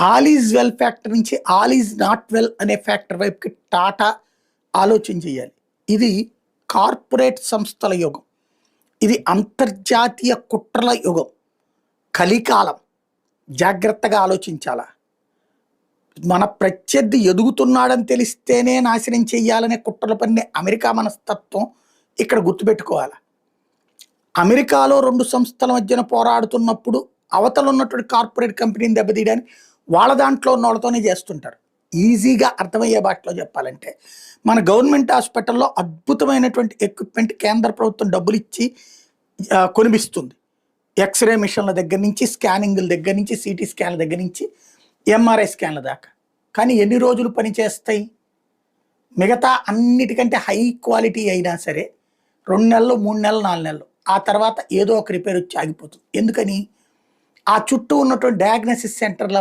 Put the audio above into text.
All is well factor నుంచి all is not well అనే factor వైపుకి టాటా ఆలోచన చేయాలి. ఇది కార్పొరేట్ సంస్థల యుగం. ఇది అంతర్జాతీయ కుట్రల యుగం. కలికాలం. జాగ్రత్తగా ఆలోచించాలా. మన ప్రత్యర్థి ఎదుగుతున్నాడని తెలిస్తేనే నాశనం చెయ్యాలనే కుట్రల పని అమెరికా మనస్తత్వం ఇక్కడ గుర్తుపెట్టుకోవాలి. అమెరికాలో 2 సంస్థల మధ్యన పోరాడుతున్నప్పుడు అవతల ఉన్నటువంటి కార్పొరేట్ కంపెనీని దెబ్బతీయడానికి వాళ్ళ దాంట్లో ఉన్న వాళ్ళతోనే చేస్తుంటారు. ఈజీగా అర్థమయ్యే భాషలో చెప్పాలంటే మన గవర్నమెంట్ హాస్పిటల్లో అద్భుతమైనటువంటి ఎక్విప్మెంట్ కేంద్ర ప్రభుత్వం డబ్బులు ఇచ్చి కొనిపిస్తుంది. ఎక్స్రే మిషన్ల దగ్గర నుంచి, స్కానింగ్ల దగ్గర నుంచి, సిటీ స్కాన్ల దగ్గర నుంచి, ఎంఆర్ఐ స్కాన్ల దాకా. కానీ ఎన్ని రోజులు పనిచేస్తాయి? మిగతా అన్నిటికంటే హై క్వాలిటీ అయినా సరే 2 నెలలు, 3 నెలలు, 4 నెలలు. ఆ తర్వాత ఏదో ఒక రిపేర్ వచ్చి ఆగిపోతుంది. ఎందుకని? ఆ చుట్టూ ఉన్నటువంటి డయాగ్నోసిస్ సెంటర్ల